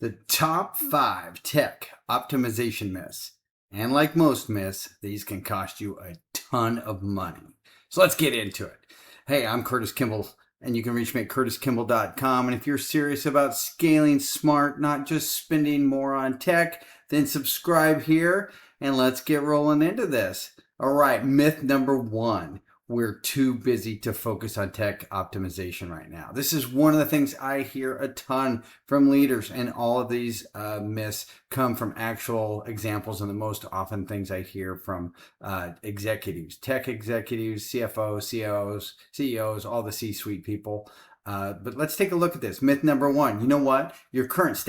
The top 5 tech optimization myths. And like most myths, these can cost you a ton of money. So let's get into it. Hey, I'm Curtis Kimball, and you can reach me at curtiskimball.com. And if you're serious about scaling smart, not just spending more on tech, then subscribe here and let's get rolling into this. All right, myth number 1. We're too busy to focus on tech optimization right now. This is one of the things I hear a ton from leaders, and all of these myths come from actual examples, and the most often things I hear from executives, tech executives, CFOs, CEOs, all the C-suite people. But let's take a look at this. Myth number 1, you know what? Your current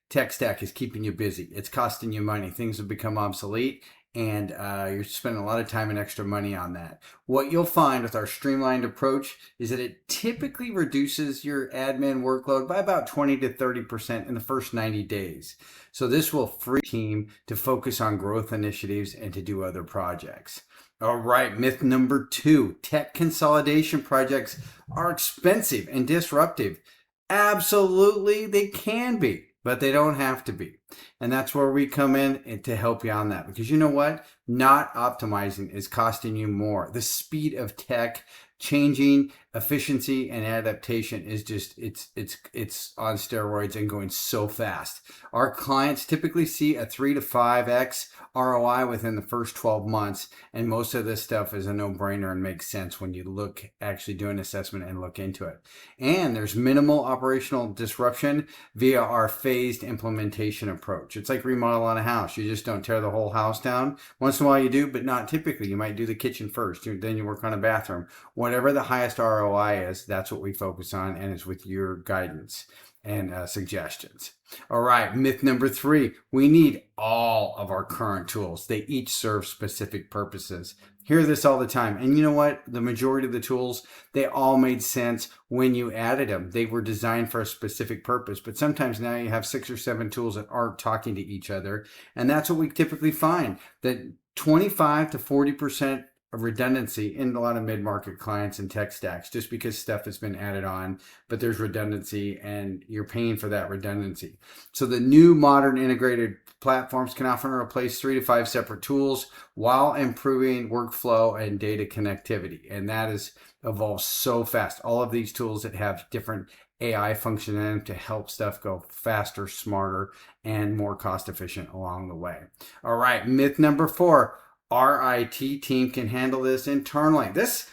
tech stack is keeping you busy. It's costing you money. Things have become obsolete, and you're spending a lot of time and extra money on that. What you'll find with our streamlined approach is that it typically reduces your admin workload by about 20 to 30% in the first 90 days. So this will free your team to focus on growth initiatives and to do other projects. All right, myth number 2, tech consolidation projects are expensive and disruptive. Absolutely, they can be, but they don't have to be. And that's where we come in to help you on that. Because you know what? Not optimizing is costing you more. The speed of tech changing, efficiency and adaptation is just, it's on steroids and going so fast. Our clients typically see a 3 to 5x ROI within the first 12 months. And most of this stuff is a no-brainer and makes sense when you actually do an assessment and look into it. And there's minimal operational disruption via our phased implementation approach. It's like remodeling a house. You just don't tear the whole house down. Once in a while you do, but not typically. You might do the kitchen first, then you work on a bathroom. Whatever the highest ROI is, that's what we focus on, and it's with your guidance and suggestions. All right, myth number 3, we need all of our current tools. They each serve specific purposes. Hear this all the time. And you know what? The majority of the tools, they all made sense when you added them. They were designed for a specific purpose. But sometimes now you have 6 or 7 tools that aren't talking to each other. And that's what we typically find, that 25 to 40% of redundancy in a lot of mid-market clients and tech stacks, just because stuff has been added on, but there's redundancy and you're paying for that redundancy. So the new modern integrated platforms can often replace 3 to 5 separate tools while improving workflow and data connectivity. And that has evolved so fast. All of these tools that have different AI function in them to help stuff go faster, smarter, and more cost efficient along the way. All right, myth number 4. Our IT team can handle this internally. This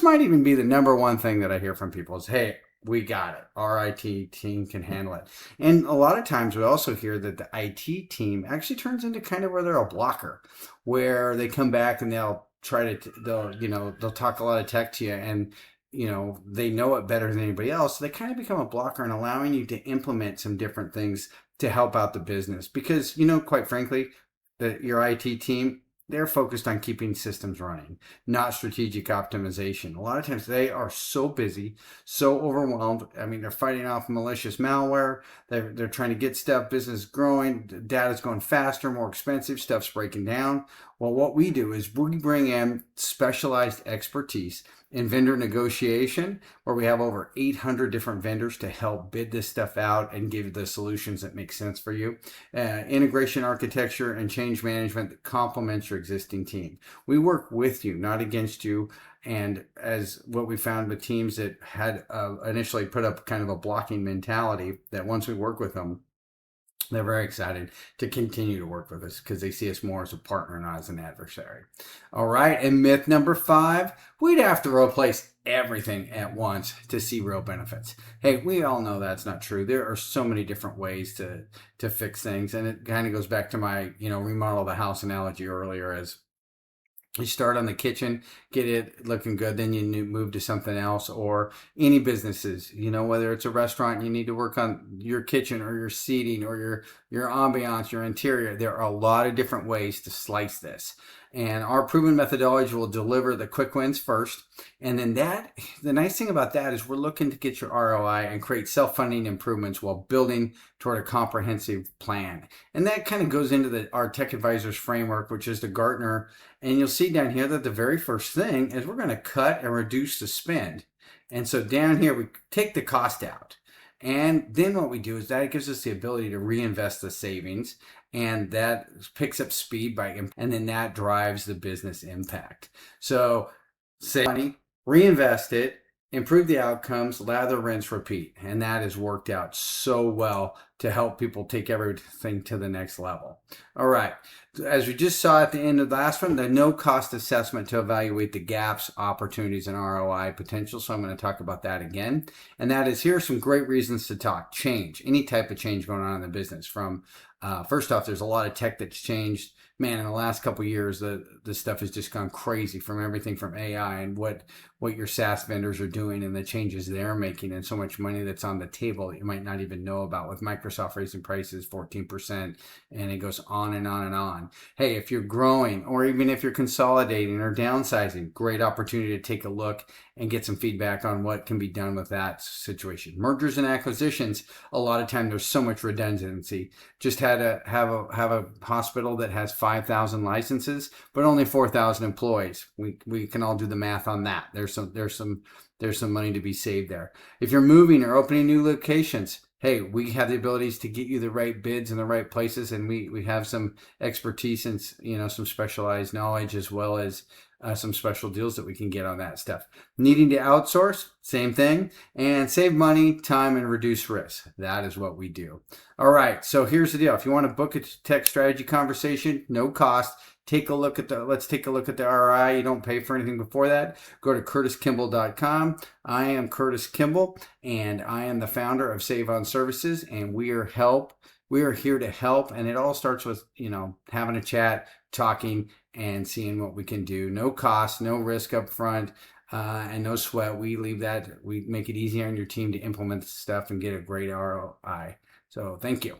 might even be the number 1 thing that I hear from people is, hey, we got it. Our IT team can handle it. And a lot of times we also hear that the IT team actually turns into kind of where they're a blocker, where they come back and they'll talk a lot of tech to you, and they know it better than anybody else. So they kind of become a blocker and allowing you to implement some different things to help out the business. Because, quite frankly, your IT team, they're focused on keeping systems running, not strategic optimization. A lot of times they are so busy, so overwhelmed. I mean, they're fighting off malicious malware. They're trying to get stuff, business growing, data's going faster, more expensive, stuff's breaking down. Well, what we do is we bring in specialized expertise in vendor negotiation, where we have over 800 different vendors to help bid this stuff out and give the solutions that make sense for you. Integration architecture and change management that complements your existing team. We work with you, not against you. And as what we found with teams that had initially put up kind of a blocking mentality, that once we work with them, they're very excited to continue to work with us because they see us more as a partner, not as an adversary. All right, and myth number 5, we'd have to replace everything at once to see real benefits. Hey, we all know that's not true. There are so many different ways to fix things, and it kind of goes back to my remodel the house analogy earlier. As you start on the kitchen, get it looking good, then you move to something else. Or any businesses, whether it's a restaurant, you need to work on your kitchen or your seating or your ambiance, your interior. There are a lot of different ways to slice this. And our proven methodology will deliver the quick wins first. And then the nice thing about that is we're looking to get your ROI and create self-funding improvements while building toward a comprehensive plan. And that kind of goes into our Tech Advisors framework, which is the Gartner. And you'll see down here that the very first thing is we're going to cut and reduce the spend. And so down here, we take the cost out. And then what we do is that gives us the ability to reinvest the savings, and that picks up speed and then that drives the business impact. So save money, reinvest it, improve the outcomes, lather, rinse, repeat. And that has worked out so well to help people take everything to the next level. All right. As we just saw at the end of the last one, the no cost assessment to evaluate the gaps, opportunities, and ROI potential. So I'm going to talk about that again. And that is, here are some great reasons to talk. Change, any type of change going on in the business. From first off, there's a lot of tech that's changed. Man, in the last couple of years, the stuff has just gone crazy, from everything from AI and what your SaaS vendors are doing and the changes they're making, and so much money that's on the table that you might not even know about, with Microsoft raising prices 14%, and it goes on and on and on. Hey, if you're growing, or even if you're consolidating or downsizing, great opportunity to take a look and get some feedback on what can be done with that situation. Mergers and acquisitions, a lot of time there's so much redundancy. Just had to have a hospital that has 5,000 licenses, but only 4,000 employees. We can all do the math on that. There's some money to be saved there. If you're moving or opening new locations, hey, we have the abilities to get you the right bids in the right places, and we have some expertise and some specialized knowledge, as well as some special deals that we can get on that stuff. Needing to outsource, same thing, and save money, time, and reduce risk. That is what we do. All right, so here's the deal. If you want to book a tech strategy conversation, no cost. Let's take a look at the ROI. You don't pay for anything before that. Go to curtiskimball.com. I am Curtis Kimball, and I am the founder of Save On Services, and we are here to help. And it all starts with having a chat, talking, and seeing what we can do. No cost, no risk up front, and no sweat. We make it easy on your team to implement stuff and get a great ROI. So thank you.